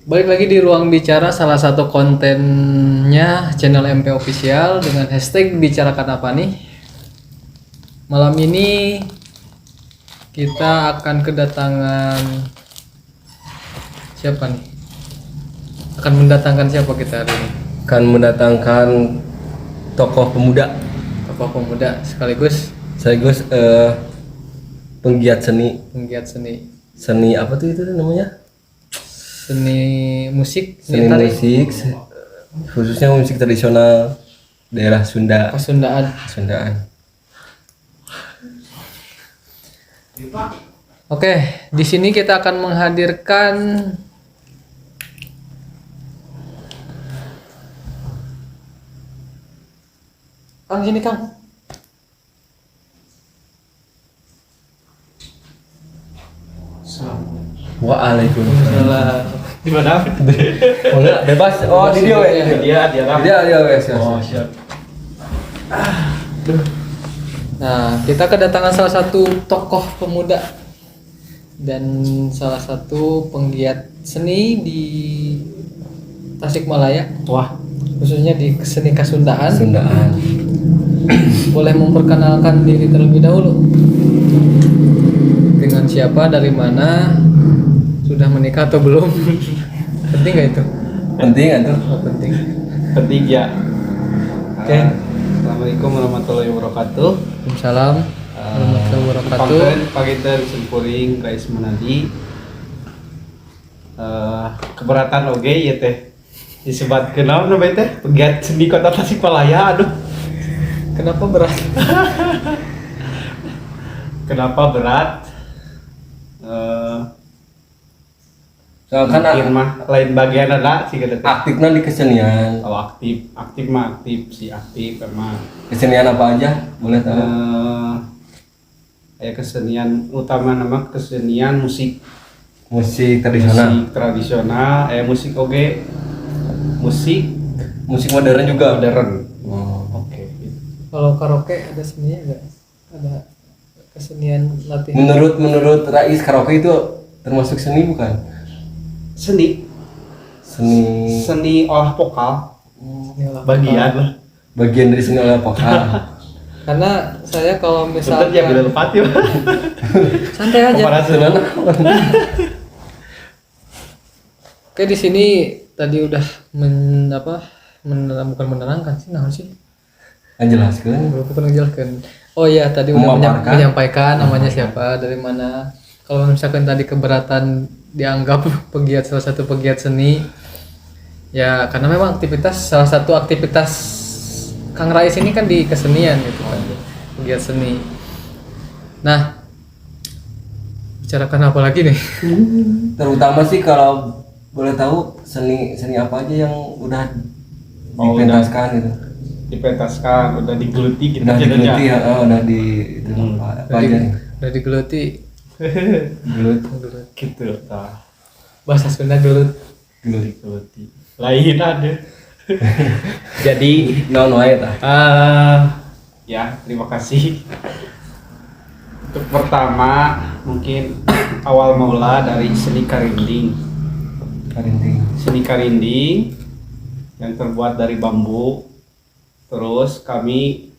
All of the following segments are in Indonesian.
Balik lagi di Ruang Bicara, salah satu kontennya channel MP Official dengan hashtag bicarakan apa nih. Malam ini kita akan kedatangan siapa nih? Akan mendatangkan siapa kita hari ini? Akan mendatangkan tokoh pemuda Tokoh pemuda sekaligus penggiat seni penggiat seni apa tuh itu namanya, seni musik, seni tari, musik khususnya musik tradisional daerah Pasundaan. Sundaan. Oke, di sini kita akan menghadirkan Kang, sini Kang. Waalaikumsalam. Di mana? Oh enggak, bebas. Oh, di dia wes. Dia wes. Oh, siap. Nah, kita kedatangan salah satu tokoh pemuda dan salah satu penggiat seni di Tasikmalaya, Wah, khususnya di seni Kasundaan. Sundaan. Boleh memperkenalkan diri terlebih dahulu. Dengan siapa, dari mana, sudah menikah atau belum? Penting nggak itu? Penting kan tuh? Oh, penting. penting ya. Oke. Assalamualaikum warahmatullahi wabarakatuh. Waalaikumsalam warahmatullahi wabarakatuh. Pangkeun paginten simpuring Rais Manadi. Keberatan oge ya teh. Disebatkeun naon namanya teh? Pegiat seni Kota Tasikmalaya. Aduh. Kenapa berat? Kenapa berat? Soalnya Mungkin kan mah lain bagian ada sih kata teh. aktifnya di kesenian. Oh, aktif mah aktif sih aktif emang. Kesenian apa aja? Boleh tahu? Kayak kesenian utama nama kesenian musik Musik tradisional. musik tradisional musik oge musik Musik modern juga. modern. Oh. Oke. Kalau karaoke ada seninya nggak? Ada kesenian latihan? Menurut Rais, karaoke itu termasuk seni bukan? Seni Seni olah vokal Seni olah bagian vokal. lah. bagian dari seni olah vokal. Karena saya kalau Sebentar ya bila misalnya lepat ya. santai aja. Komparasi. Oke, di sini tadi udah bukan menerangkan sih, nah sih. Menjelaskan. Bukan menjelaskan. Oh iya, tadi udah Memaparkan. menyampaikan namanya siapa, dari mana. Kalau misalkan tadi keberatan dianggap salah satu pegiat seni, ya karena memang salah satu aktivitas Kang Rais ini kan di kesenian gitu kan, pegiat seni. Nah, bicarakan apa lagi nih? Terutama sih kalau boleh tahu seni apa aja yang udah Oh, dipentaskan gitu. Dipentaskan udah digeluti gitu Udah jadinya. digeluti ya, udah di itu apa aja nih? Udah digeluti. Gelut. Gitu tah. Bahasa Sunda gelut. Digeluti. Lain ada. Jadi Naon wae tah? ya terima kasih. Untuk pertama mungkin awal mula dari seni karinding. Karinding. Seni karinding yang terbuat dari bambu. Terus kami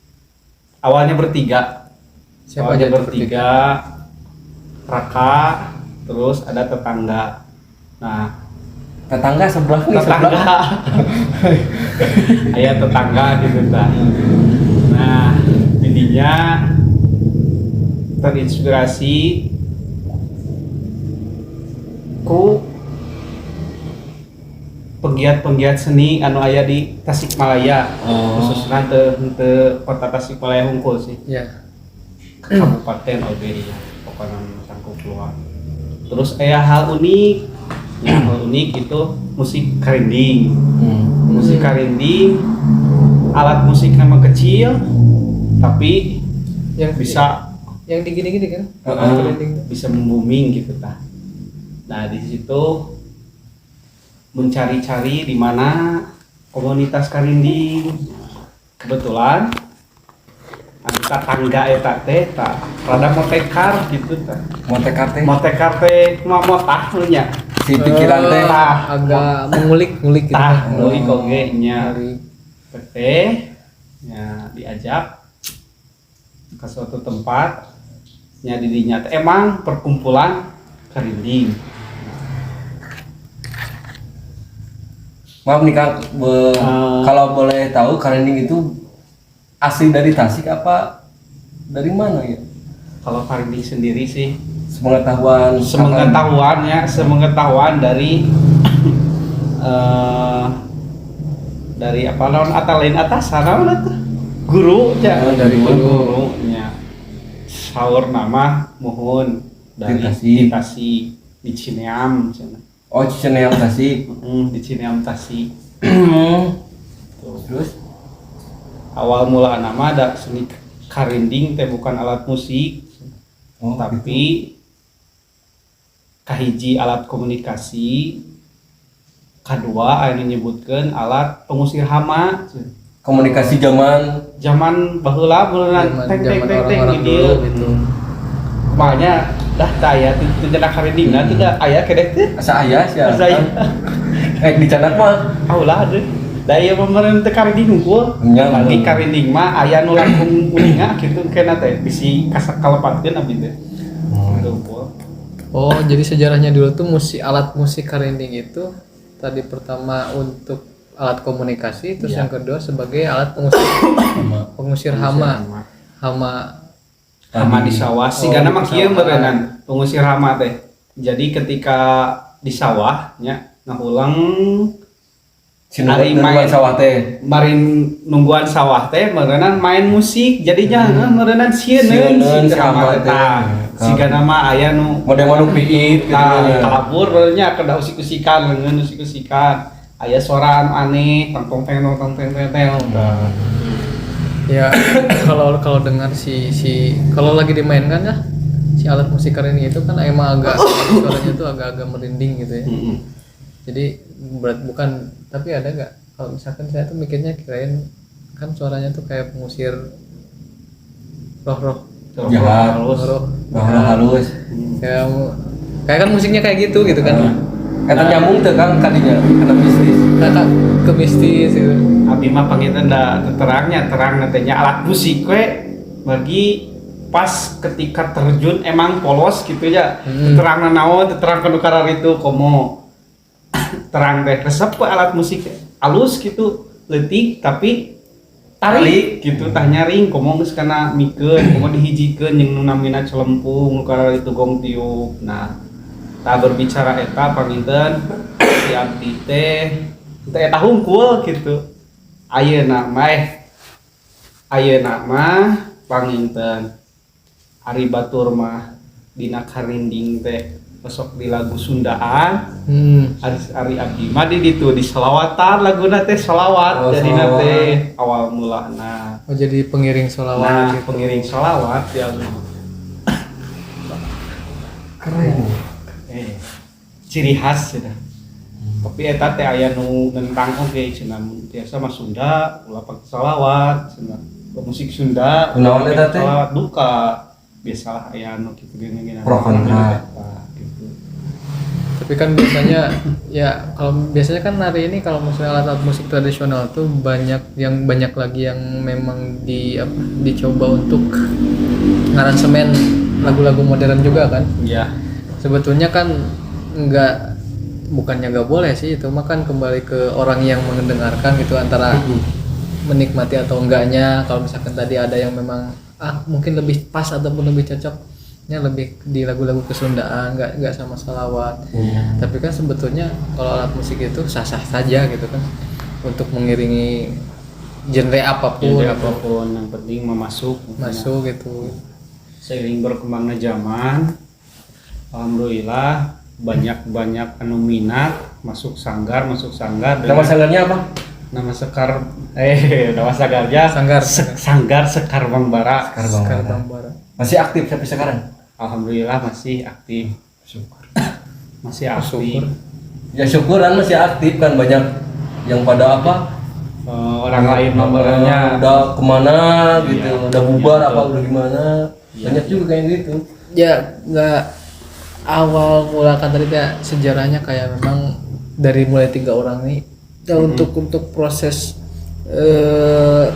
awalnya bertiga. Siapa Awalnya aja tuh bertiga? Raka, terus ada tetangga. Nah, Tetangga sebelah nih, tetangga. Ayah tetangga gitu dah. Nah, jadinya terinspirasi ku penggiat seni anu aya di Tasikmalaya. Oh. Khususnya teu kota Tasikmalaya hungkul sih. Ya. Kabupaten oge ya, pokoknya tangkup keluar. Terus hal unik, ya hal unik itu musik karinding. Musik karinding, alat musik memang kecil, tapi Yang bisa yang digini-gini kan? bisa membuming gitu tah. Nah di situ mencari-cari di mana komunitas karinding. Kebetulan tetangga eta teh rada motekar gitu tah. Motekar teh. Motekar teh mah motah nya. si pikiran teh agak mengulik-ngulik gitu tah kan. ngulik oge nya Ngulik. teteh nya diajak ke suatu tempat nya didinya teh emang perkumpulan karinding. maaf nih Kang, kalau boleh tahu karinding itu asli dari Tasik apa dari mana ya? Kalau karinding sendiri sih Sepengetahuan semengetahuan dari dari apa lawan lain atasan naon atuh guru ya dari guru. nya saur nama muhun dari Di Tasik. di Tasik di Cineam cenah. Oh, Cineam Tasik. Di Cineam Tasik. Tuh. Terus Awal mula nama ada seni karinding teh bukan alat musik oh, tapi kahiji alat komunikasi, kedua anu nyebutkeun alat pengusir hama. komunikasi Zaman baheula beunang teng teng Zaman teng teng orang-orang di dieu. dulu gitu. Makanya dah taya teu cenah karindingna teu da aya kedek teh. asa aya sih. Asa aya. Di canak mah Aulah deh. Daya pemerintah teh karinding unggul. Nya, Lagi karinding mah aya nu langkung uninga kitu kena teh bisi kalepatkeun abdi teh. Gitu, unggul. Oh, jadi sejarahnya dulu tuh alat musik karinding itu tadi pertama untuk alat komunikasi, terus Iya. yang kedua sebagai alat pengusir hama. Hama di sawah sih karena mah kieu sawah. meureunnan pengusir hama teh. Jadi ketika di sawah nya ngahulang Ari main. sawah teh. marin nungguan sawah teh meureunnan main musik jadinya meureunnan sieun Sieun, si hama si hama teh. teh. Siga nama aya nu Model-model piit gitu. kalabur nya kada usik-usikan leungeun usik-usikan. Aya suara anu aneh tong tong teng tong teng teng teng. Ya, kalau dengar kalau lagi dimainkan ya si alat musik karinding itu kan emang agak suaranya tuh agak-agak merinding gitu ya. Heeh. Jadi berat bukan, tapi ada nggak kalau misalkan saya tuh mikirnya kirain kan suaranya tuh kayak pengusir roh-roh Jahat. roh halus. kayak kan musiknya kayak gitu kan. Kata nyambung tuh Kang kadinya kena bisnis. Kakak ke mistis gitu. Abi mah pangitan da terangnya terang nantinya alat musik we bagi pas ketika terjun emang polos gitu ya. Terang naon terang kanu karar itu komo terang teh resep we alat musik alus gitu leutik tapi tarik gitu tah nyaring komo geus kana mikeun komo dihijikeun jeung nu namina celempung nu karar itu gong tiup. Nah tak berbicara eta panginten si abdi teh eta hungkul gitu ayeuna mah panginten ari batur mah dina karinding teh besok di lagu Sundaan ari abdi mah di ditu di selawatan laguna teh selawat Oh, jadina selawat. teh awal mulana. Oh, jadi pengiring Nah, sholawat gitu. pengiring selawat ya Keren. ciri khas cenah. Tapi eta teh aya nu nentang oge cenah biasa mah Sunda ulah pake selawat cenah. Musik Sunda Kunaon eta teh? selawat duka. Biasalah aya nu kitu gini Pro kontra. gitu. Tapi kan biasanya ya kalau biasanya kan hari ini kalau misalnya alat-alat musik tradisional tuh banyak lagi yang memang dicoba untuk ngaransemen lagu-lagu modern juga kan. Iya. Sebetulnya kan bukannya nggak boleh sih, itu mah kan kembali ke orang yang mendengarkan gitu antara menikmati atau enggaknya. Kalau misalkan tadi ada yang memang mungkin lebih pas ataupun lebih cocoknya lebih di lagu-lagu kesundaan, nggak sama salawat. Tapi kan sebetulnya kalau alat musik itu sah-sah saja gitu kan untuk mengiringi genre apapun, Yang penting masuk gitu. Seiring berkembangnya zaman, alhamdulillah banyak anu minat masuk sanggar. Nama sanggarnya apa? Nama sagarnya Sanggar Sekar Bang Bara. Sekar Bambara. Masih aktif sampai sekarang? Alhamdulillah masih aktif. Masih aktif. Ya syukuran masih aktif kan, banyak yang pada Orang lain nomornya udah kemana gitu, Iya, udah bubar gitu. apa udah gimana, Iya. banyak juga kayak gitu. Ya nggak awal mulakan tadi ya sejarahnya kayak memang dari mulai 3 orang nih ya, untuk proses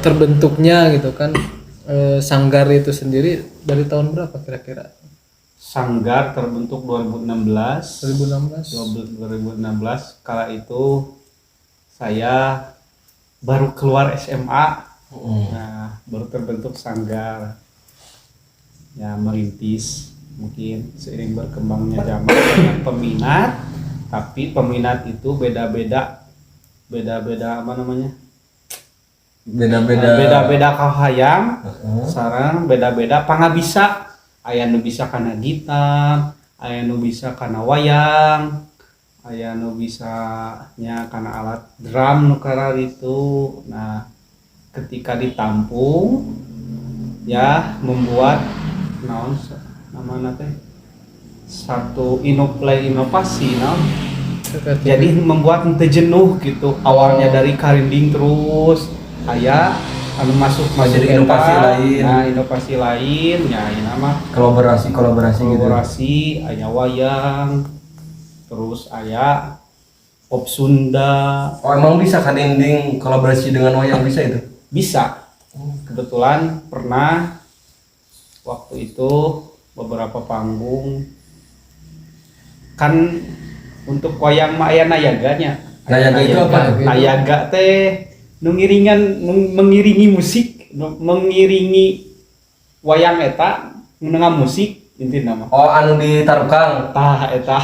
terbentuknya gitu kan sanggar itu sendiri dari tahun berapa kira-kira? Sanggar terbentuk 2016. 2016. Kala itu saya baru keluar SMA. Nah, baru terbentuk sanggar. Ya, merintis mungkin seiring berkembangnya zaman banyak peminat, tapi peminat itu beda-beda apa namanya? Beda-beda kahayang. Sareng beda-beda pangabisa. Aya nu bisa kana gitar, aya nu bisa kana wayang, aya nu bisa nya kana alat drum nu karar itu. Nah, ketika ditampung ya membuat naon namana teh satu inovasi naon. Jadi membuat teu jenuh gitu. Awalnya dari karinding terus aya anu masuk jadi inovasi lain. Nah, inovasi lain ya ini nama kolaborasi gitu. aya wayang, terus aya pop Sunda. Oh, emang bisa kan ending kolaborasi dengan wayang bisa itu? Bisa. Kebetulan pernah waktu itu beberapa panggung kan untuk wayang mah aya nayaganya. Nayaga itu apa? Nayaga teh mengiringi musik, mengiringi wayang eta ngeunang musik intina mah. Oh, anu ditaruhkan. Tah eta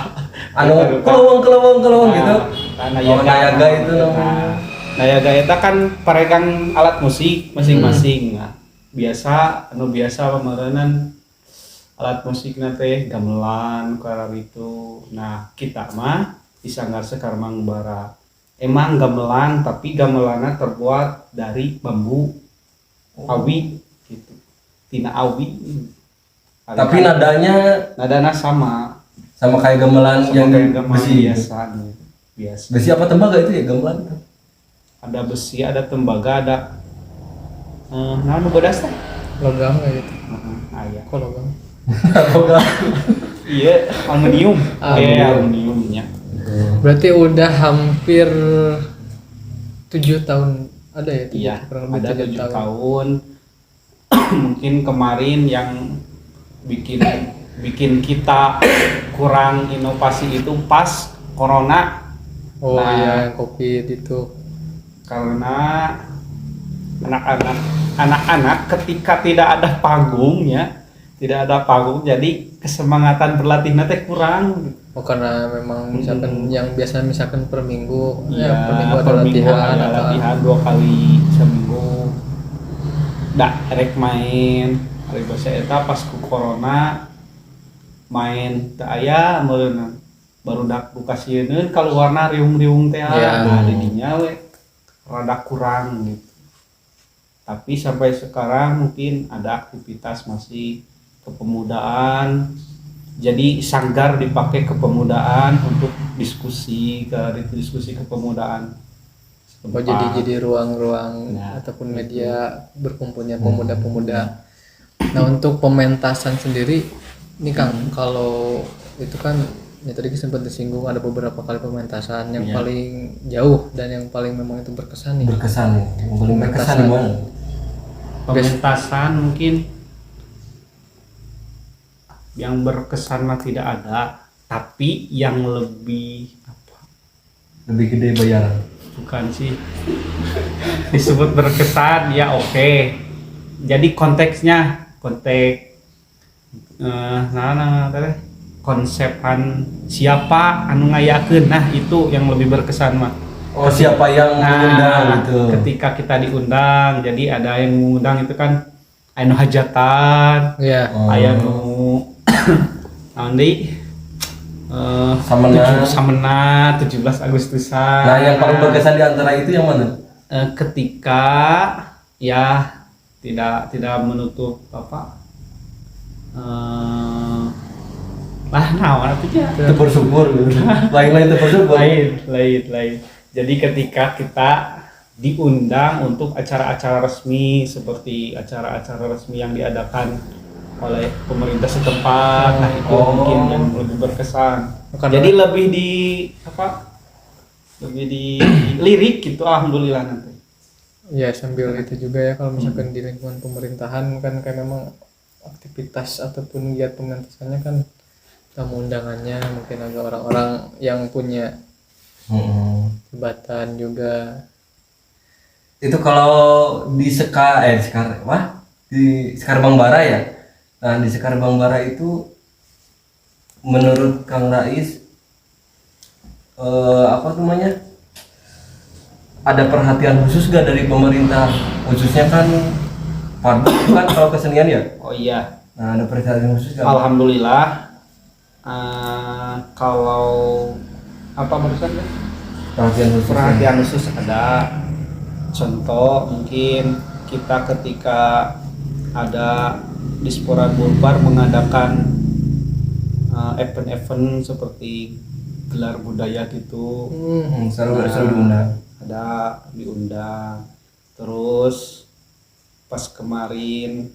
Anu keleweng gitu. Nayaga itu namanya. Nayaga eta kan paregang alat musik masing-masing. Nah, biasa pameureunnan alat musikna teh gamelan karar itu. Nah, kita mah di Sanggar Sekar Mangbara emang gamelan, tapi gamelannya terbuat dari bambu awi gitu, tina awi. Tapi nadanya sama kayak gamelan yang besi biasa. Besi apa tembaga itu ya gamelan? Ada besi, ada tembaga, ada nah nu bodas teh Logam kayak gitu. Aya. Kok logam? Iya, aluminium. Aluminiumnya. Berarti udah hampir 7 tahun ada ya? Iya, kurang lebih ada 7 7 tahun. Mungkin kemarin yang bikin kita kurang inovasi itu pas corona. Oh Nah, iya, yang Covid itu. Karena anak-anak ketika tidak ada panggung jadi kesemangatan berlatihnya teh kurang. Oh karena memang misalkan yang biasa misalkan per minggu Ya, per minggu ada per minggu latihan ada atau latihan 2 kali seminggu. Rek main hari basa eta pas ku corona main teu aya meureun baru dak dukasieun kaluarna riung-riung teh. Nah, di dinya we rada kurang gitu. Tapi sampai sekarang mungkin ada aktivitas masih kepemudaan. Jadi sanggar dipakai kepemudaan untuk diskusi kepemudaan. Oh jadi ruang-ruang Nah, ataupun media berkumpulnya pemuda-pemuda. Nah untuk pementasan sendiri, ini Kang, kalau itu kan ya tadi sempat disinggung ada beberapa kali pementasan yang paling jauh dan yang paling memang itu berkesan nih. Berkesan ya. Yang paling berkesan di mana? Pementasan mungkin yang berkesan mah tidak ada, tapi yang lebih Lebih gede bayaran. bukan sih disebut berkesan ya oke. Jadi konteksnya konsepan siapa anu ngayakeun, nah itu yang lebih berkesan mah. Oh, siapa yang mengundang gitu. Ketika kita diundang, jadi ada yang mengundang itu kan anu hajatan, aya nu naon deui Samena 17 Agustusan. Nah, yang paling berkesan di antara itu yang mana? Ketika ya tidak menutup apa naon artinya Itu bersyukur gitu. Lain-lain itu bersyukur. lain. Jadi ketika kita diundang untuk acara-acara resmi seperti acara-acara resmi yang diadakan oleh pemerintah setempat. Nah itu mungkin yang lebih berkesan. Karena- Jadi lebih di lebih di lirik gitu, alhamdulillah nanti. Ya sambil itu juga ya kalau misalkan di lingkungan pemerintahan kan kayak memang aktivitas ataupun giat pemerintahannya kan tamu undangannya mungkin agak orang-orang yang punya jabatan juga. Itu kalau di di Sekar Bangbara ya. Nah, di Sekar Bangbara itu menurut Kang Rais apa namanya? Ada perhatian khusus gak dari pemerintah, khususnya kan Parbo kan kalau kesenian ya. Oh iya, Nah, ada perhatian khusus gak? alhamdulillah. Kalau apa barusan ya? Perhatian khusus ada. Contoh mungkin kita ketika ada Diaspora Bulbar mengadakan event-event seperti gelar budaya gitu, Selalu diundang. ada diundang. Terus pas kemarin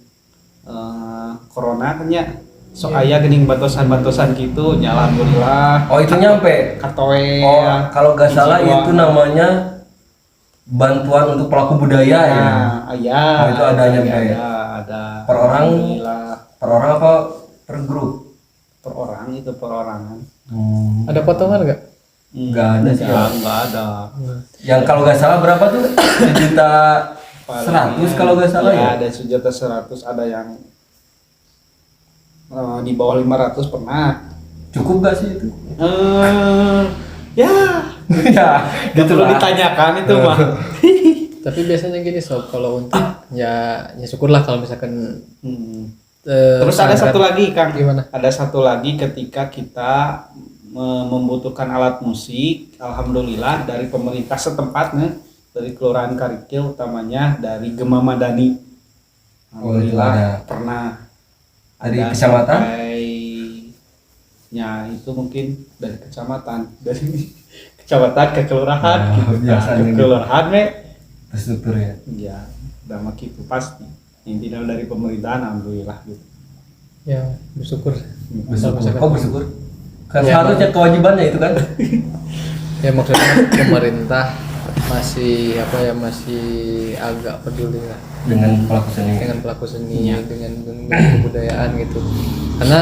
corona kan ya, so aya geuning bantosan gitu, nya alhamdulillah. Oh, itu nyampe. Katoe. Oh, kalau nggak salah itu namanya bantuan untuk pelaku budaya ya. Iya. Oh, itu adanya budaya. Ada. Per orang? Alhamdulillah. Per orang apa per grup? Per orang itu perorangan. Ada potongan nggak? Nggak ada sih. Nggak ada. Yang kalau nggak salah berapa tuh? 1.100.000 kalau nggak salah ya. Ada 1.100.000, ada yang di bawah 500 pernah. Cukup nggak sih itu? Ya, Ya, nggak perlu ditanyakan itu mah. Tapi biasanya gini sob, kalau untuk ya syukurlah kalau misalkan Terus ada satu lagi Kang. Gimana? Ada satu lagi ketika kita membutuhkan alat musik, alhamdulillah dari pemerintah setempatnya, dari Kelurahan Karikil utamanya dari Gema Madani. Alhamdulillah ada. pernah Dari ada kecamatan? ya itu mungkin dari kecamatan, dari kecamatan ke kelurahan Oh, gitu. biasanya Ke gitu. kelurahan Terstruktur ya. ya udah mah gitu pasti. Intinya dari pemerintahan alhamdulillah gitu. Ya bersyukur. Bersyukur. Oh, bersyukur. Kan Ya, harusnya kewajibannya itu kan. Ya maksudnya pemerintah masih masih agak peduli lah Dengan pelaku seni. dengan pelaku seni, Iya. dengan kebudayaan gitu. Karena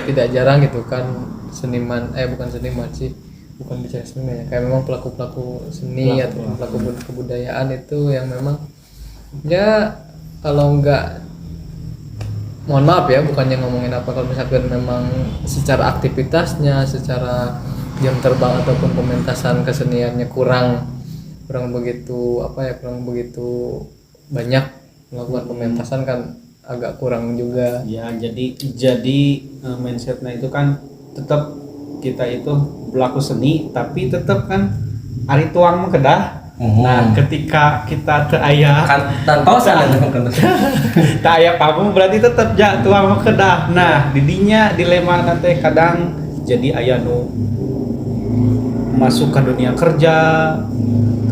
tidak jarang gitu kan seniman bukan seniman sih, bukan bicara seniman ya, kayak memang pelaku seni atau pelaku kebudayaan itu yang memang ya kalau enggak, mohon maaf ya bukannya ngomongin apa, kalau misalkan memang secara aktivitasnya, secara jam terbang ataupun pementasan keseniannya kurang begitu kurang begitu banyak melakukan pementasan kan agak kurang juga. Ya jadi mindsetnya itu kan tetap kita itu pelaku seni tapi tetap kan ari tuang mah kedah. Nah ketika kita teu aya Tantosan ya kan. teu aya panggung berarti tetap ja tuang mah kedah. Nah didinya dilema nanti kadang jadi aya nu masuk ke dunia kerja,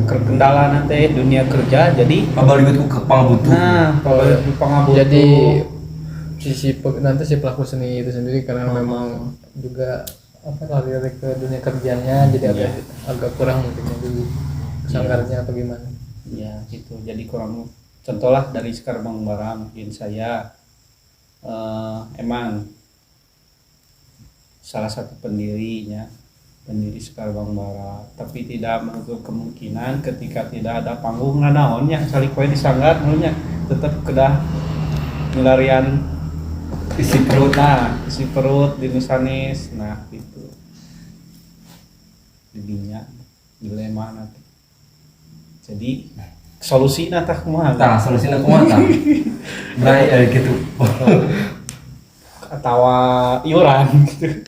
kendala nanti dunia kerja jadi Pabaliwit ku pangabutuh. nah pangabutuh. Jadi nanti si pelaku seni itu sendiri karena memang juga lari ke dunia kerjanya jadi agak kurang mungkin jadi sanggarnya apa gimana. Ya gitu, jadi kurang. Contohlah dari Sekar Bangbara mungkin saya emang salah satu pendiri Sekar Bangbara, tapi tidak menutup kemungkinan ketika tidak ada panggung naonnya salikoe disanggar mulanya tetap kedah ngelarian isi perut di nusanis. Nah gitu didinya dilema nanti. Jadi solusi tah kumaha? Tah, solusina kumaha tah? Nah, gitu. Atawa iuran gitu.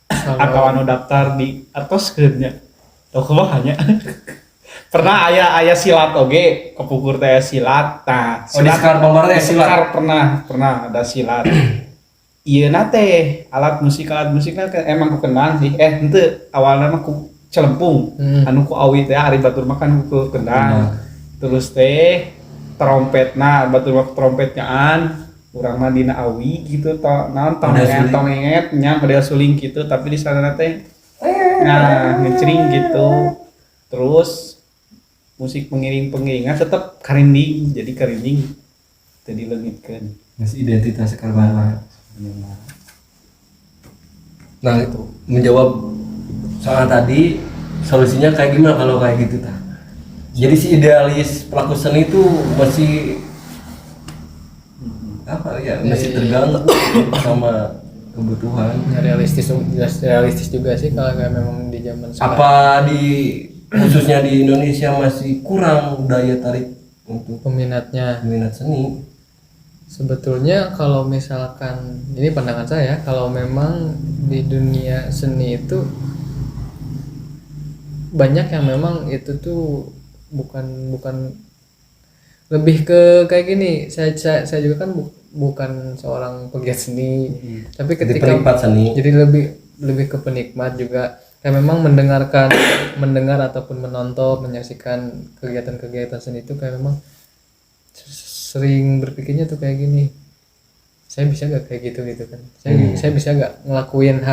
Atawa nu daftar di artoskeun nya. Teu kumaha nya. Pernah aya silat oge, kepukur teh silat. Nah, Oh, di Sekar Bangbara teh silat. Sekar pernah ada silat. Ieu na teh alat musikna emang ku kendang sih. Henteu, awalna mah ku celempung. Anu ku awi teh ari batur makan ku kendang. Terus teh trompetna batur trompetnyaan urang mah dina awi gitu naon Model suling. tongenget nya model suling gitu tapi di sana teh nah ngecering gitu. Terus musik pengiringan tetap karinding, jadi karinding tadi dileungitkeun. Masih identitas Sekar Bangla. Nah itu menjawab soal tadi solusinya kayak gimana kalau kayak gitu tah? Jadi si idealis pelaku seni itu masih apa ya masih terganggu sama kebutuhan. Ya, realistis juga sih kalau kayak memang di zaman sekarang. Apa di khususnya di Indonesia masih kurang daya tarik untuk Peminatnya minat seni? sebetulnya kalau misalkan ini pandangan saya, kalau memang di dunia seni itu banyak yang memang itu tuh bukan lebih ke kayak gini. Saya juga kan bukan seorang pegiat seni, tapi Jadi ketika penikmat seni. jadi lebih ke penikmat juga, kayak memang mendengar ataupun menonton menyaksikan kegiatan-kegiatan seni itu kayak memang sering berpikirnya tuh kayak gini, saya bisa gak kayak gitu kan, saya bisa gak ngelakuin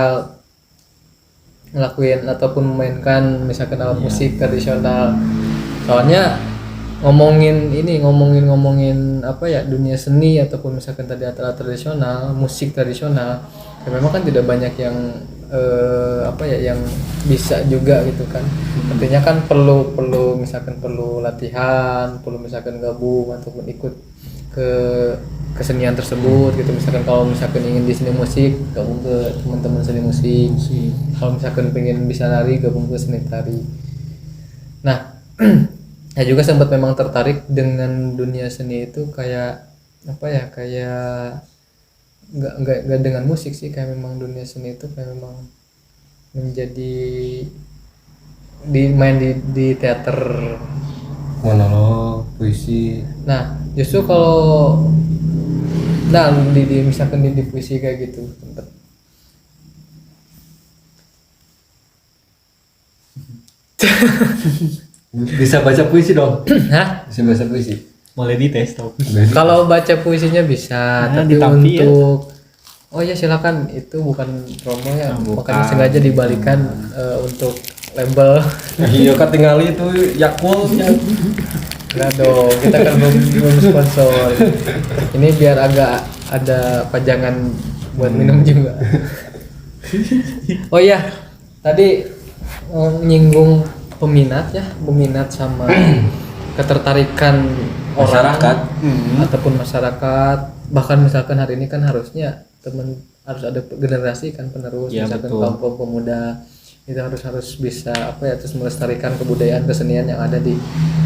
ataupun memainkan misalkan alat musik tradisional. Soalnya ngomongin apa ya, dunia seni ataupun misalkan tadi alat tradisional, musik tradisional, ya memang kan tidak banyak yang apa ya yang bisa juga gitu kan. Artinya kan perlu latihan, perlu misalkan gabung ataupun ikut ke kesenian tersebut gitu. Misalkan kalau misalkan ingin di seni musik, gabung ke teman-teman seni musik. Kalau misalkan pengen bisa nari, gabung ke seni tari. Nah, saya juga sempat memang tertarik dengan dunia seni itu kayak apa ya, kayak nggak dengan musik sih, kayak memang dunia seni itu kayak memang menjadi main di teater, Monolog, puisi. nah justru kalau misalkan di puisi kayak gitu sempet. Bisa baca puisi dong? Hah? Bisa baca puisi? Boleh dites tau. Kalau baca puisinya bisa, Nah, tapi ditampil. untuk oh ya silakan, itu bukan promo ya, Bukan. makanya sengaja dibalikan untuk label. Iya kan tinggal itu Yakult ya. Enggak dong, kita kan belum sponsor. Ini biar agak ada pajangan buat minum juga. Oh iya, tadi nyinggung peminat sama ketertarikan Masyarakat. ataupun masyarakat. Bahkan misalkan hari ini kan harusnya harus ada generasi kan penerus, Ya, misalkan betul. kaum pemuda itu harus bisa apa ya, terus melestarikan kebudayaan kesenian yang ada di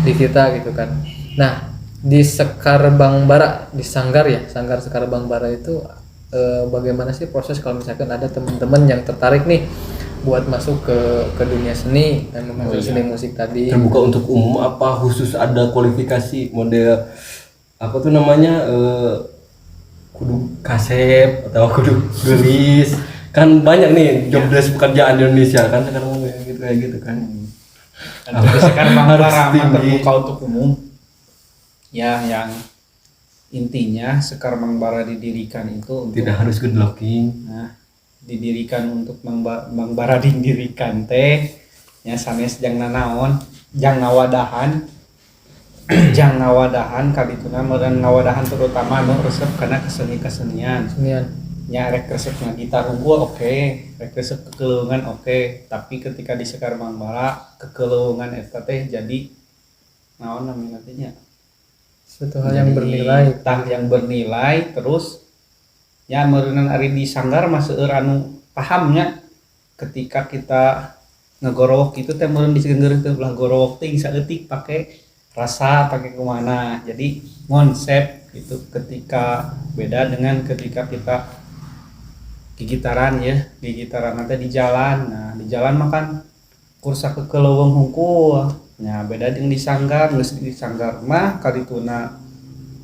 kita gitu kan. Nah, di Sekar Bangbara, di Sanggar Sekar Bangbara itu bagaimana sih proses kalau misalkan ada teman-teman yang tertarik nih buat masuk ke dunia seni dan memasuki seni musik tadi? Terbuka untuk umum apa khusus ada kualifikasi model apa tuh namanya kudu kasep atau kudu gelis? Kan banyak nih job desk pekerjaan di Indonesia kan sekarang kayak gitu kan. Untuk Sekar Bangbara Harus mah tinggi. terbuka untuk umum. Ya, yang intinya Sekar Bangbara didirikan itu untuk Tidak harus good looking. didirikan untuk Bangbara didirikan teh nya sanes jang nanaon, jang ngawadahan jang ngawadahan kadituna meureun ngawadahan terutama nu resep kana kesenian nya rek resep gitar unggul oke, rek resep kekeleungan oke, tapi ketika di Sekar Bangbara kekeleungan eta teh jadi naon namanya nya Suatu hal yang bernilai. yang bernilai. Terus ya meureunna ari di Sanggar mah seueur anu pahamnya ketika kita ngegorowok itu teh meureun disenggeureuh teh ulah gorowok teh saeutik pake rasa, pake kumana. Jadi konsep itu ketika beda dengan ketika kita gigitaran nanti di jalan. Nah, di jalan mah kan kursa kekeleuweung hungkul. Nah, beda dengan di Sanggar, geus di Sanggar mah kadituna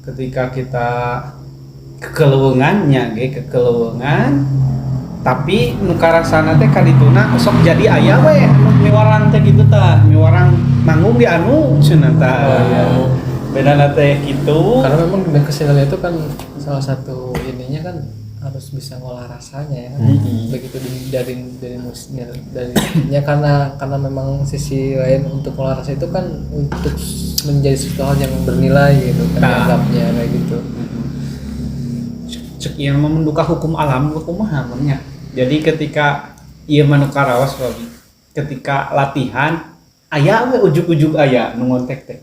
ketika kita kekeleuweungannya kekeleuweungan, tapi nu karaksana teh kadituna sok jadi aya we anu miwarang teh gitu tah, miwarang manggung di anu cenah tah. beda teh gitu. Karena memang dengan kesenian itu kan salah satu ininya kan harus bisa ngolah rasanya ya. Begitu dari musiknya dari ya karena memang sisi lain untuk ngolah rasa itu kan untuk menjadi sesuatu hal yang bernilai gitu kan dianggapnya kayak gitu. Cek yang menduka hukum alam kumaha namanya. Jadi ketika ieu manu karawas Robi, ketika latihan aya we ujug-ujug aya nu ngontek teh.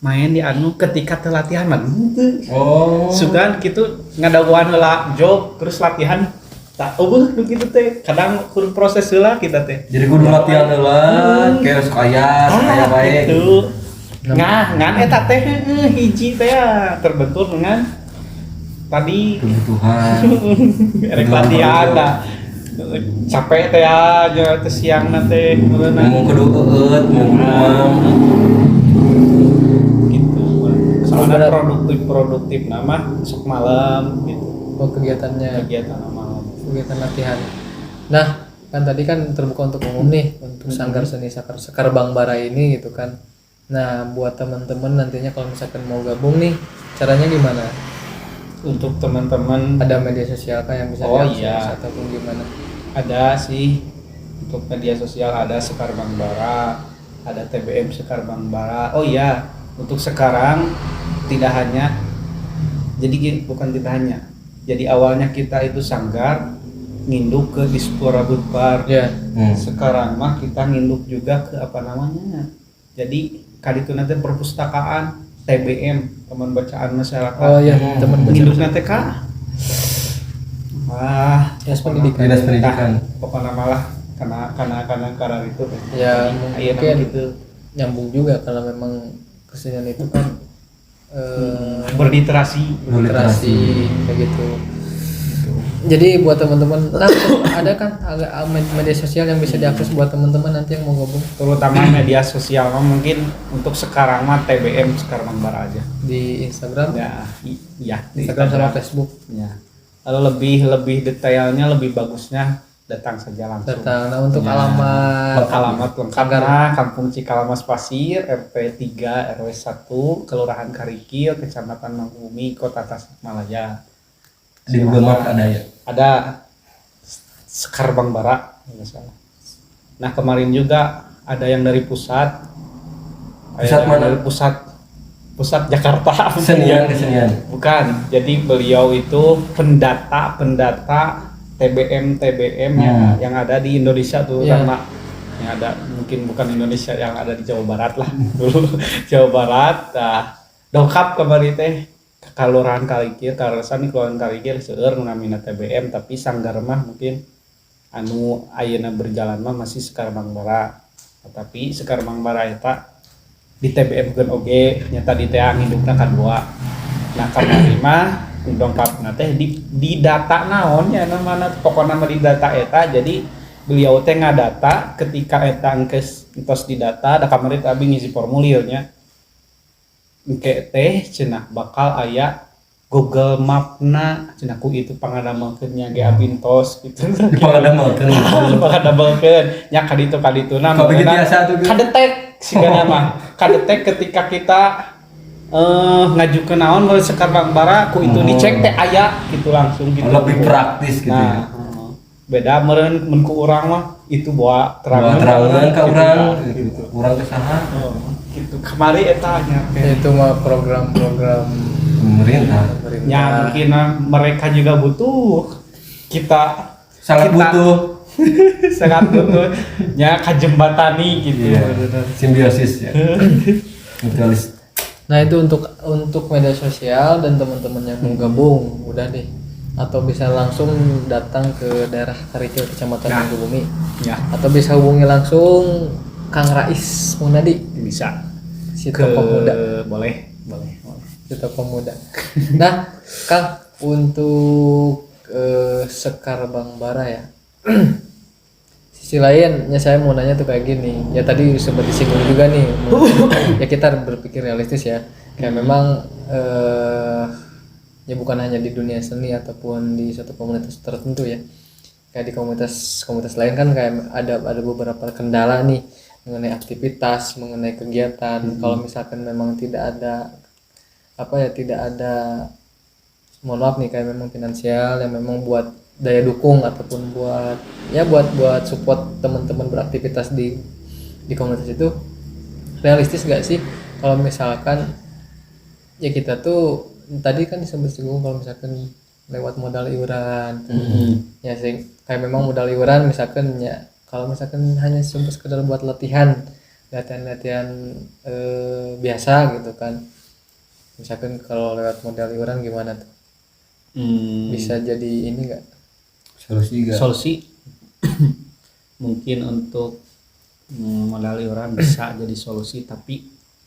Main di anu ketika teu latihan mah henteu. Oh. Sugan kitu ngadaguan heula job terus latihan tak eueuh nu kitu teh. Kadang kudu proses heula kita teh. Jadi kudu latihan heula kayak kaya bae. Gitu. Ngan eta teh hiji teh terbentur dengan tadi Kebutuhan. erek latihan dah. Capek teh nya teh siangna teh meureunna. Ngomong kudu eut, ngomong Gitu. Soalnya produktif nama sok malam gitu. Oh, kegiatannya Kegiatan malam. kegiatan latihan. Nah, kan tadi kan terbuka untuk umum nih untuk Sanggar Seni Sekar Bangbara ini gitu kan. Nah, buat teman-teman nantinya kalau misalkan mau gabung nih, caranya gimana? Untuk teman-teman Ada media sosial kah yang bisa Oh, diakses iya. ataupun gimana? ada sih untuk media sosial ada Sekar Bangbara, ada TBM Sekar Bangbara. Oh iya, untuk sekarang tidak hanya bukan tidak hanya. Jadi awalnya kita itu sanggar nginduk ke Dispora Budbar. Ya. Sekarang mah kita nginduk juga ke apa namanya? Jadi kali itu nanti perpustakaan TBM, Teman Bacaan Masyarakat. Oh iya, teman Nginduk baca. nanti kah? Wah, Dinas Pendidikan. Dinas Pendidikan. pokoknya malah karena itu Ya, Jadi, mungkin gitu nyambung juga kalau memang kesenian itu kan berliterasi. literasi kayak gitu. Jadi buat teman-teman langsung ada kan agak media sosial yang bisa diakses buat teman-teman nanti yang mau gabung Terutama media sosial mah mungkin untuk sekarang mah TBM Sekar Bangbara aja. di Instagram, Ya, iya di Instagram sama Facebook. Ya. Lalu lebih detailnya lebih bagusnya datang saja langsung. Datang. Nah, untuk Ya. alamat Alamat lengkapnya Kampung Cikalamas Pasir, RT 3 RW 1, Kelurahan Karikil, Kecamatan Mangkubumi, Kota Tasikmalaya. Di Google Map ada ya. Ada Sekar Bangbara, nggak salah. Nah kemarin juga ada yang dari pusat. Pusat yang mana? Dari pusat Jakarta. Kesenian. Bukan. Jadi beliau itu pendata TBM yang ada di Indonesia tuh Iya. karena yang ada mungkin bukan Indonesia yang ada di Jawa Barat lah dulu Jawa Barat. Nah, dongkap kemarin teh ke Kelurahan Karikil, karesan di Kelurahan Karikil seueur nu namina TBM tapi sanggar mah mungkin anu ayeuna berjalan mah masih Sekar Bangbara. Tapi Sekar Bangbara eta di TBM kan oge nyata di teh ngindukna kadua. Nah kamari mah dongkapna teh di data naonnya namana pokokna mah di data eta. Jadi beliau teh ngadata ketika eta engkeus entos di data da kamari teh abi ngisi formulirnya engke teh cenah bakal aya Google Mapna cenah ku itu pangadamelkeun nya ge abi entos gitu. Pangadamelkeun nya kadituna Kok begitu biasa tuh? kadetek sigana mah kadetek ketika kita ngajukeun naon meuli Sekar Bangbara ku itu dicek teh aya gitu langsung gitu. Lebih praktis gitu ya. Nah, beda meureun mun ku urang mah itu bawa Terangan ke urang gitu. Urang ke saha? Gitu. Kemari eta nya teh. itu mah program-program Pemerintah. Ya mungkin mereka juga butuh kita Sangat butuh. sangat butuh nya kajembatani gitu. Iya. Simbiosis ya. Mutualis. Nah, itu untuk media sosial dan teman-teman yang mau gabung udah deh, atau bisa langsung datang ke daerah Karikil Kecamatan Nah. Mangkubumi, Ya, atau bisa hubungi langsung Kang Rais Munadi bisa si ke tokoh muda, boleh. si tokoh muda. Nah, Kang, untuk Sekar Bangbara ya. Sisi lainnya saya mau nanya tuh kayak gini, ya tadi sempat disinggung juga nih, ya kita berpikir realistis ya, kayak memang ya bukan hanya di dunia seni ataupun di suatu komunitas tertentu ya, kayak di komunitas lain kan kayak ada beberapa kendala nih mengenai aktivitas, mengenai kegiatan. Kalau misalkan memang tidak ada apa ya, tidak ada, mohon maaf nih, kayak memang finansial yang memang buat daya dukung ataupun buat buat support teman-teman beraktivitas di komunitas itu, realistis gak sih kalau misalkan ya kita tuh tadi kan disebut singgung kalau misalkan lewat modal iuran. Ya sih, kayak memang modal iuran misalkan ya, kalau misalkan hanya cuma sekedar buat latihan biasa gitu kan, misalkan kalau lewat modal iuran gimana tuh, bisa jadi ini enggak Solusi gak? Solusi mungkin untuk modal iuran bisa jadi solusi, tapi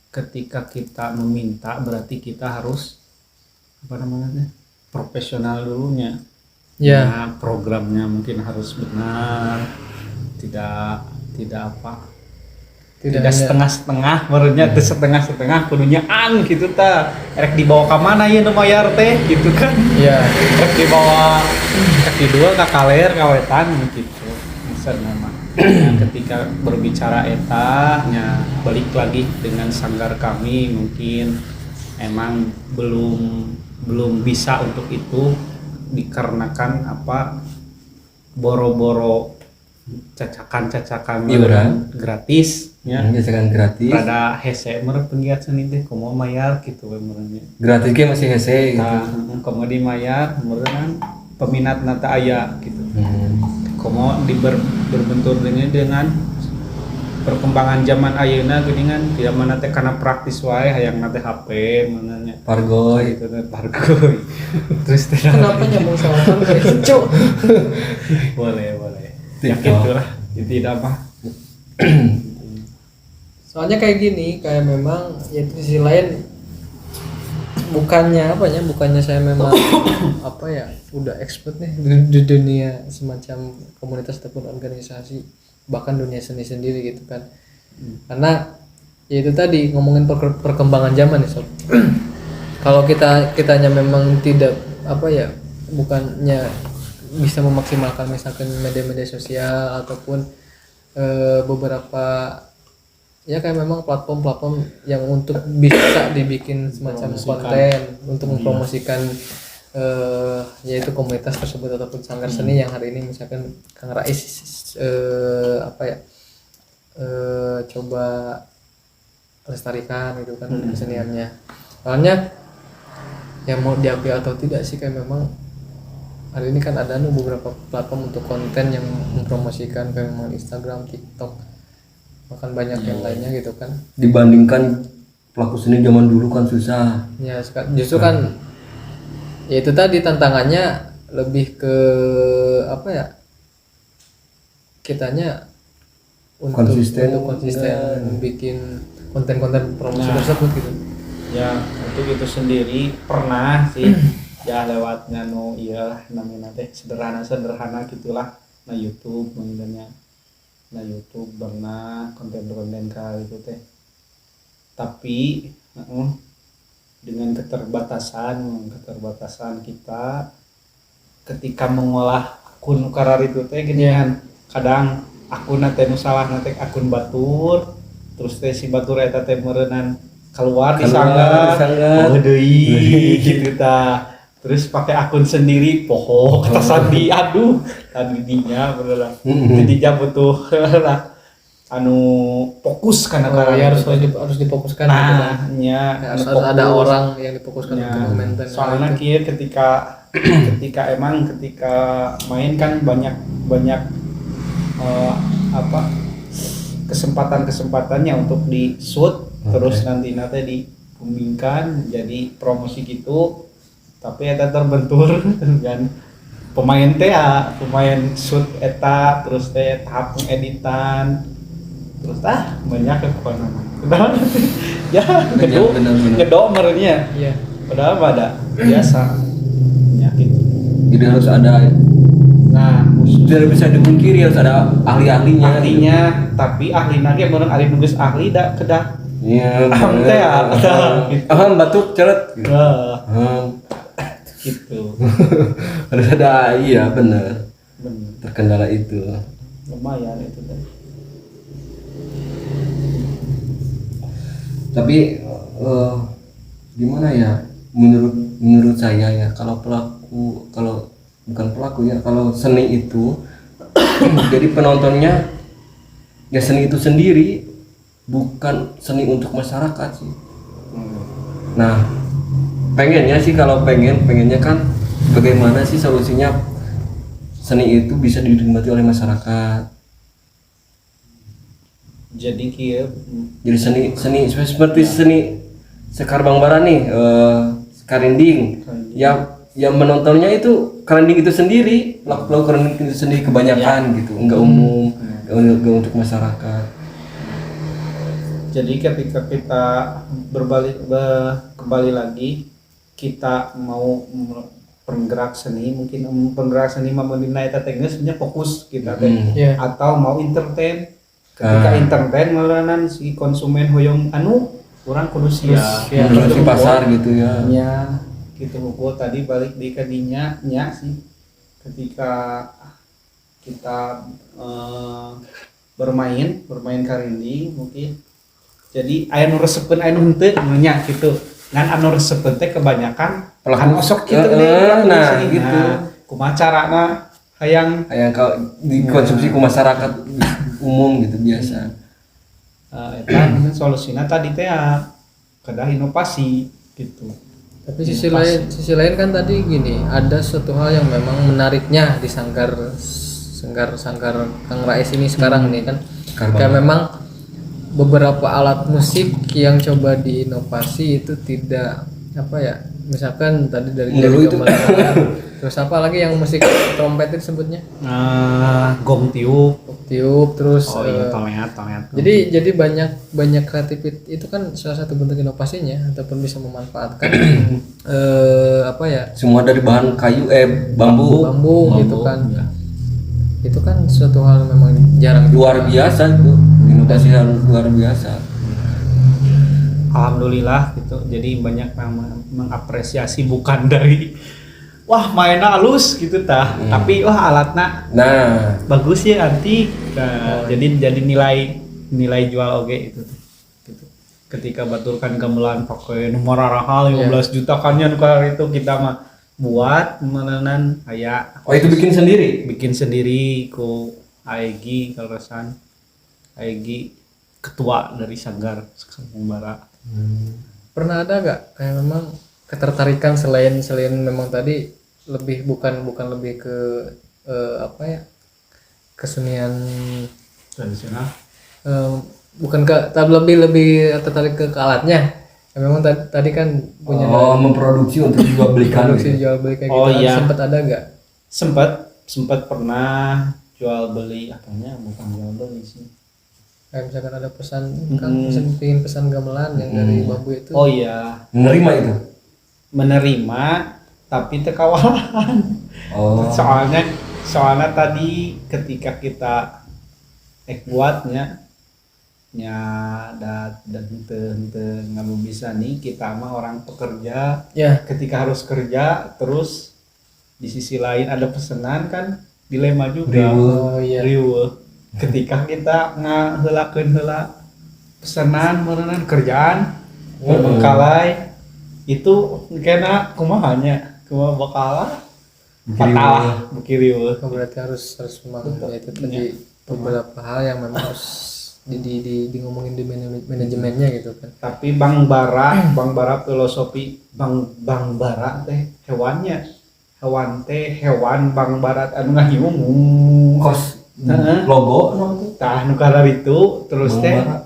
ketika kita meminta berarti kita harus apa namanya profesional dulunya. ya? Nah, programnya mungkin harus benar, tidak tidak hanya- setengah-setengah, barunya teh setengah-setengah kudunya gitu ta. Rek dibawa ke mana ya nu mayar teh gitu kan. ya Rek dibawa kaki dua ka kaler kawetan gitu. Misalnya mah. Nah, ketika berbicara eta nya balik lagi dengan sanggar kami mungkin emang belum bisa untuk itu dikarenakan apa boro-boro cacakan Iuran. gratis ya. Biasakan gratis. Pada hese meureun penggiat seni teh komo mayar gitu we meureunnya. Gratis ge masih hese gitu. Nah, komo dimayar meureun peminatna teh aya gitu. Komo berbentur dengan perkembangan zaman ayeuna geuningan tidak mana teh kana praktis wae hayang teh HP mananya Pargoy. gitu teh pargoy. Terus teh Kenapa nyambung sama kamu Cuk? boleh ya TikTok. gitulah itu tidak apa. Soalnya kayak gini, kayak memang ya di sisi lain bukannya saya memang apa ya udah expert nih di dunia semacam komunitas ataupun organisasi, bahkan dunia seni sendiri gitu kan. Karena ya itu tadi ngomongin perkembangan zaman nih sob. Kalau kitanya memang tidak apa ya, bukannya bisa memaksimalkan misalkan media-media sosial ataupun beberapa ya kayak memang platform-platform yang untuk bisa dibikin semacam konten untuk mempromosikan yaitu komunitas tersebut ataupun sanggar seni yang hari ini misalkan Kang Rais apa ya coba lestarikan gitu kan keseniannya. Soalnya yang mau diakui atau tidak sih kayak memang hari ini kan ada beberapa platform untuk konten yang mempromosikan kayak memang Instagram, TikTok, bahkan banyak yang lainnya gitu kan. Dibandingkan pelaku seni zaman dulu kan susah. Ya justru kan ya itu tadi tantangannya lebih ke apa ya, kitanya untuk Konsisten. bikin konten-konten promosi tersebut gitu. Ya untuk itu sendiri pernah sih ya lewat nganu iya namanya teh sederhana gitulah na YouTube mengenanya na YouTube pernah konten-konten kali itu teh, tapi dengan keterbatasan kita ketika mengolah akun karar itu teh gini kan, kadang akun teh nu salah teh akun batur, terus teh si batur eta teh meureunnan keluar di sanggar oh deui gitu ta, terus pakai akun sendiri poho kata sandi aduh tadi dinya bener lah jadi butuh lah anu fokus karena Ya harus difokuskan gitu kan. nah nya Harus ada orang yang difokuskan ya, untuk memaintain soalnya itu. kieu ketika main kan banyak apa kesempatannya untuk di shoot terus nanti dikumbingkan jadi promosi gitu, tapi eta terbentur kan pemain shoot eta terus teh tahap pengeditan terus banyak ke pokoknya padahal ya ngedok merenya Iya. padahal pada biasa ya gitu. Jadi harus ada, Nah tidak bisa dipungkiri harus ada ahli-ahlinya. tapi ahli nage bareng ahli nulis ahli kedah Iya. aham teh gitu. Aham batuk ceret. Nah, Aham. gitu Harus ada, iya benar. bener Terkendala itu. lumayan itu teh. Tapi gimana ya, menurut saya ya, kalau bukan pelaku ya, kalau seni itu jadi penontonnya ya seni itu sendiri, bukan seni untuk masyarakat sih. Nah, pengennya kan bagaimana sih solusinya seni itu bisa dinikmati oleh masyarakat. Jadi kieu Jadi seni seperti seni Sekar Bang Bara nih, Karinding, yang menontonnya itu Karinding itu sendiri, pelaku Karinding itu sendiri kebanyakan gitu, enggak umum, enggak untuk masyarakat. jadi ketika kita kembali lagi, kita mau penggerak seni, mungkin penggerak seni memenina eta teh sebenarnya fokus kita teh, Iya. atau mau entertain. Ketika entertain ngalanan si konsumen hoyong kurang kudu sia Menurut pasar gitu ya. nya gitu. Gua tadi balik di kadinya nya sih, ketika kita bermain karinding mungkin, jadi aya nu resepkeun aya nu henteu nya gitu. Ngan anu resepkeun teh kebanyakan Pelaku- osok gitu nah, gitu. Kumaha carana hayang Yang kalau dikonsumsi ke masyarakat umum gitu biasa. eta mungkin solusina tadi teh kedah inovasi gitu. Tapi sisi lain kan tadi gini, ada suatu hal yang memang menariknya di sanggar Kang Rais ini sekarang nih kan. Kayak memang beberapa alat musik yang coba diinovasi itu tidak apa ya, misalkan tadi dari Itu. gamelan, terus apa lagi yang musik trompet itu sebutnya Gong tiup. tiup, terus Tomet. jadi banyak kreativitas itu kan salah satu bentuk inovasinya, ataupun bisa memanfaatkan apa ya, Semua dari bahan kayu, bambu gitu kan. Itu kan suatu hal yang memang jarang luar biasa itu, inovasi yang luar biasa. Alhamdulillah gitu. Jadi banyak yang mengapresiasi, bukan dari wah mainnya halus gitu tah, tapi wah alatnya Nah, bagus ya antik. Nah, jadi nilai jual oge itu gitu. Ketika baturkan gamelan pakai nomor rahal 15 juta kan nya itu kita mah buat menenan aya itu bikin sendiri. Ku Aegi Kalresan, Aegi ketua dari Sanggar Bara. Pernah ada gak kayak memang ketertarikan selain memang tadi lebih bukan lebih ke apa ya, kesenian Tradisional. bukan ke lebih tertarik ke alatnya ya, memang tadi kan punya Memproduksi untuk dijual belikan. produksi jual beli kayak Oh, gitu. iya. Sempat ada gak? sempat pernah jual beli, apanya bukan jual beli sih. Kayak misalkan ada pesan kan pengen pesan gamelan yang dari bambu itu. Oh iya, Menerima itu. menerima tapi tekawalan. Oh. Soalnya tadi ketika kita buatnya dan nggak mau bisa nih, kita mah orang pekerja. Ya, Ketika harus kerja terus di sisi lain ada pesanan kan dilema juga. Oh iya. Riweuh. Ketika kita ngahelakeun heula pesanan meureunna kerjaan berbengkalai itu kena kumahanya bakal patah bukiriweuh. berarti harus memang ya itu tadi beberapa hal yang memang harus di ngomongin di manajemennya gitu kan. Tapi Bang Bara filosofi Bang Bara teh hewan Bang Bara anu ngahiung Kos logo tah nu karar itu terus Bang teh Bara.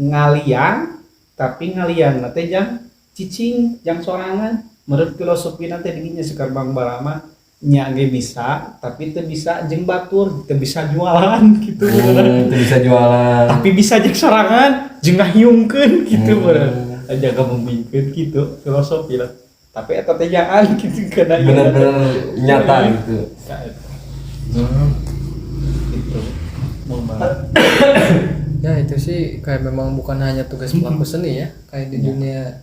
ngalian, tapi ngalian teh jang cicing jang sorangan. Menurut filosofi nanti dinya Sekar Bang Bara mah nya ge bisa, tapi teu bisa jeung batur, teu bisa jualan gitu. Itu bisa jualan. Tapi bisa jeung sorangan jeung ngahiungkeun gitu bener. Jaga membingkeun gitu filosofi lah. Tapi eta teh jangan gitu kana Benar-benar nyata gitu. Gitu. Bang Bara. Ya itu sih kayak memang bukan hanya tugas pelaku seni ya, kayak di dunia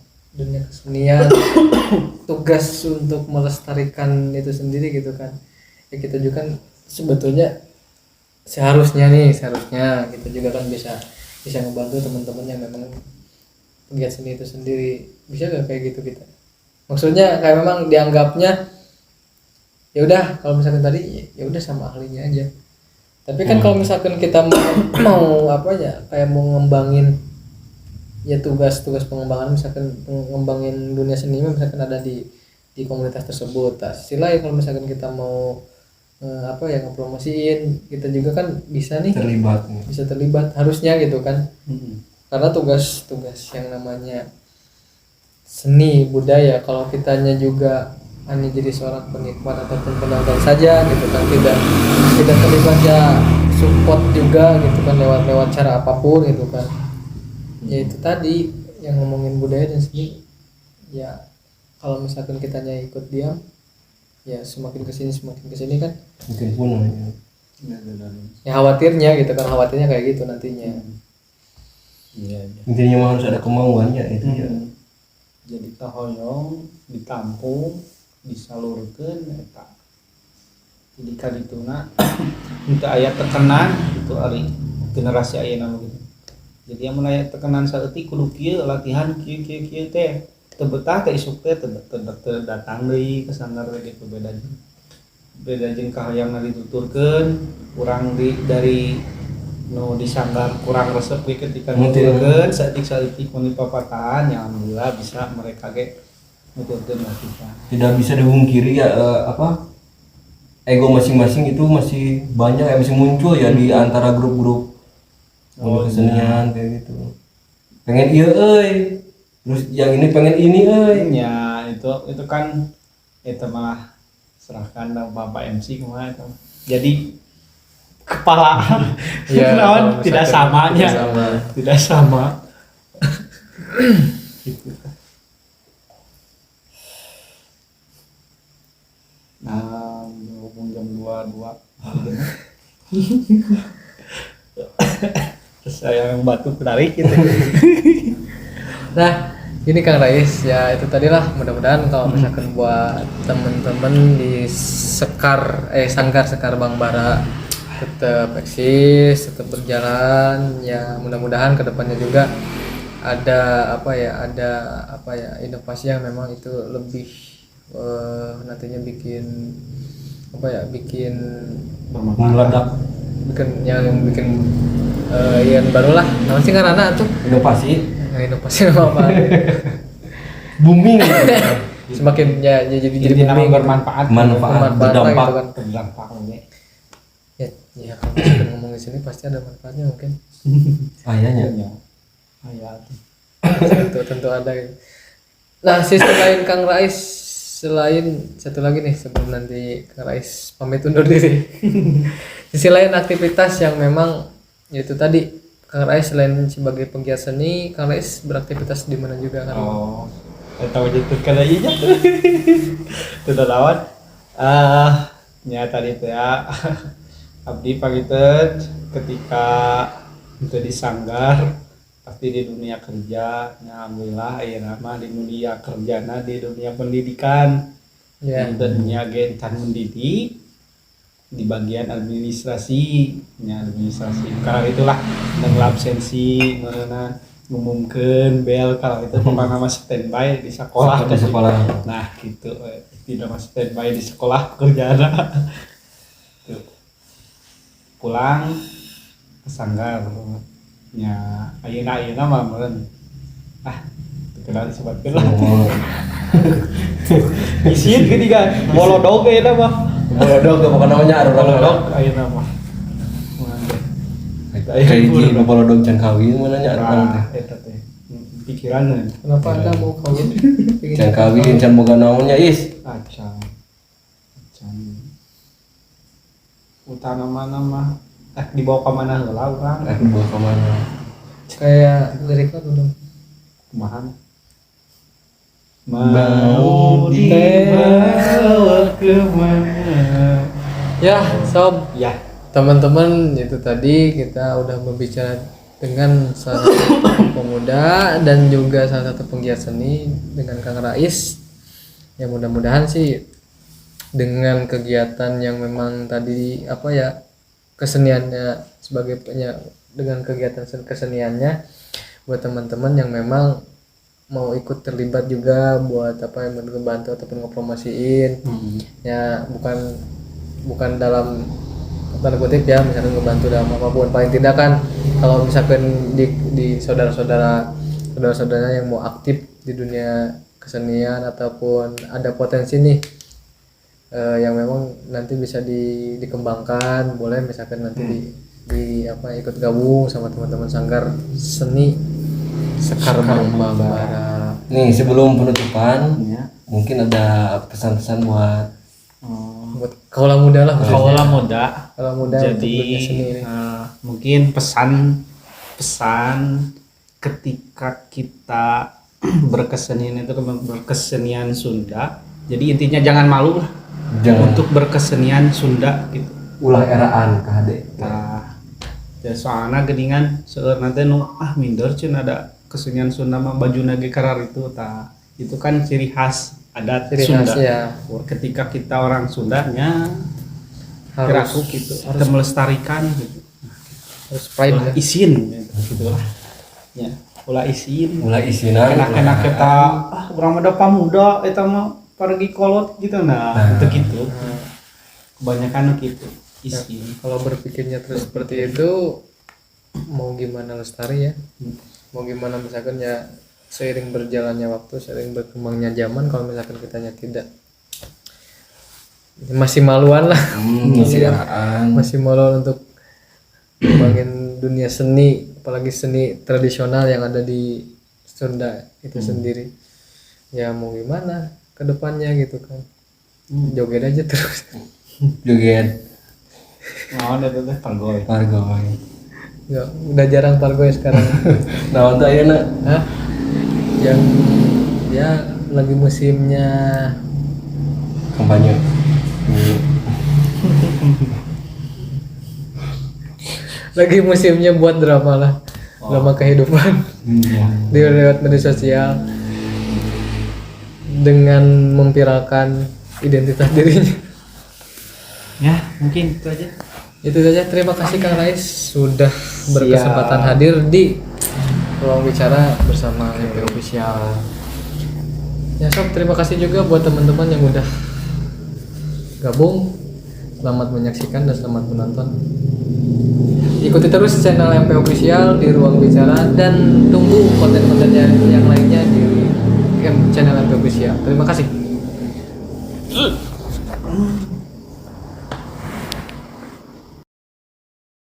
kesenian tugas untuk melestarikan itu sendiri gitu kan. Ya kita juga kan sebetulnya seharusnya kita juga kan bisa ngebantu teman-teman yang memang pegiat seni itu sendiri. Bisa gak kayak gitu kita? Maksudnya kayak memang dianggapnya ya udah kalau misalkan tadi ya udah sama ahlinya aja. Tapi kan kalau misalkan kita mau apa ya kayak mau ngembangin ya tugas pengembangan misalkan ngembangin dunia seni misalkan ada di komunitas tersebut. Nah, sisi lain kalau misalkan kita mau apa ya ngepromosiin kita juga kan bisa nih bisa terlibat harusnya gitu kan. Karena tugas yang namanya seni budaya kalau kitanya juga hanya jadi seorang penikmat ataupun penonton saja gitu kan tidak terlibat ya support juga gitu kan lewat cara apapun gitu kan. Ya itu tadi yang ngomongin budaya dan seni ya kalau misalkan kitanya ikut diam ya semakin kesini kan mungkin punah ya khawatirnya gitu kan khawatirnya kayak gitu nantinya. Iya. intinya mah harus ada kemauannya itu ya. Jadi kahoyong ditampung disalurkan eta jadi kadituna untuk ayat tekanan itu ari generasi ayeuna gitu. Jadi yang mulai tekanan saeutik kudu kieu latihan kieu teh teu betah teh isuk teh teu datang deui ke sanggar gitu beda jeung kahoyangna dituturkeun kurang dari nu disanggar kurang resep we ketika nuturkeun saeutik mun papatahan ya alhamdulillah bisa mereka ge nuturkeun lah kita. Tidak bisa dipungkiri ya ego masing-masing itu masih banyak yang masih muncul ya di antara grup-grup kesenian kayak gitu. Pengen iya terus yang ini pengen ini Ya itu kan itu malah serahkan Bapak MC kemana itu. Jadi kepala Ya, naon tidak samanya. Tidak sama. Gitu. Nah, ngomong jam 22. Terus saya yang batu tarik gitu. Nah ini Kang Rais ya itu tadilah mudah-mudahan kalau misalkan buat temen-temen di sanggar Sekar Bang Bara tetap eksis tetap berjalan ya mudah-mudahan kedepannya juga ada inovasi yang memang itu lebih nantinya bikin meledak bikin yang baru lah namun sih karena tuh inovasi apa booming semakin jadi booming booming bermanfaat berdampak gitu kan. berdampak Ya kalau kita ngomong di sini pasti ada manfaatnya mungkin kayaknya tentu ada gitu. Nah sisi lain Kang Rais selain satu lagi nih sebelum nanti Kang Rais pamit undur diri sisi lain aktivitas yang memang yaitu tadi Kang Rais selain sebagai penggiat seni Kang Rais beraktivitas di mana juga kan tahu gitu kan aja tidak lawan tadi teh ya abdi pagiteun ketika itu di sanggar pasti di dunia kerja ya alhamdulillah ayeuna mah di dunia kerjana di dunia pendidikan ya di dunia gentan mendidik di bagian administrasi kalau itulah dengan absensi mana ngumumkeun bel kalau itu pemain nama standby di sekolah nah gitu tidak nama standby di sekolah kerjaan pulang ke sanggar nya ayeuna mah meureun kenal disebutkeun lah isin geuning kan bolodog eta mah bolodog bukan namanya bolodog ayeuna mah kayak gini bolodog can kawin mana nya eta teh pikiranna kenapa anda mau kawin can kawin can boga naonnya acan utana mana mah dibawa ke mana heula urang dibawa ke mana kayak liriknya dulu kumaha mau dibawa ke mana ya sob ya teman-teman itu tadi kita udah berbicara dengan salah satu pemuda dan juga salah satu penggiat seni dengan Kang Rais ya mudah-mudahan sih dengan kegiatan yang memang tadi keseniannya sebagai dengan kegiatan keseniannya buat teman-teman yang memang mau ikut terlibat juga buat apa yang ngebantu ataupun ngepromosiin ya, bukan dalam tanda kutip ya, misalkan ngebantu dalam apapun, paling tidak kan kalau misalkan di saudara-saudara yang mau aktif di dunia kesenian ataupun ada potensi nih yang memang nanti bisa dikembangkan, boleh misalkan nanti di apa ikut gabung sama teman-teman Sanggar Seni Sekar Bambara. Nih sebelum penutupan Ya. mungkin ada pesan-pesan buat Buat kaula muda lah, Kaulah muda. kaula muda untuk Jadi dunia seni ini. mungkin pesan ketika kita berkesenian itu berkesenian Sunda. Jadi intinya jangan malu lah Jangan. untuk berkesenian Sunda gitu. ulah eraan KHD. Nah, ya soalnya geningan seueur nanti nu minder cina ada kesenian Sunda mah baju nage karar itu itu kan ciri khas adat Ciri Sunda. khas ya, Ketika kita orang Sundanya harus kiraku gitu kita melestarikan gitu. harus pride Ulah ya. isin gitu lah. Ya, ulah isin. Ulah isinan. Enak-enak kita urang mah pamuda eta mah pergi kolot gitu nah, itu gitu. Kebanyakan gitu isin. Kalau berpikirnya terus seperti itu, mau gimana lestari ya, mau gimana misalkan ya, seiring berjalannya waktu, seiring berkembangnya zaman, kalau misalkan kitanya tidak, masih maluan lah, ngisi eraan. masih maluan untuk kembangin dunia seni, apalagi seni tradisional yang ada di Sunda itu sendiri. Ya mau gimana ke depannya gitu kan, joget aja terus. Joget Mau ada teh pargoy. pargoy. Ya, udah jarang pargoy sekarang. Nah untuk ayeuna Hah? Yang ya lagi musimnya kampanye. lagi musimnya buat drama lah, drama kehidupan di lewat media sosial dengan memviralkan identitas dirinya. Ya, mungkin itu aja. Itu saja, terima kasih Kang Rais sudah berkesempatan hadir di ruang bicara bersama MP Official. Ya sob, terima kasih juga buat teman-teman yang udah gabung. Selamat menyaksikan dan selamat menonton. Ikuti terus channel MP Official di ruang bicara dan tunggu konten-konten yang lainnya di channel MP Official. Terima kasih.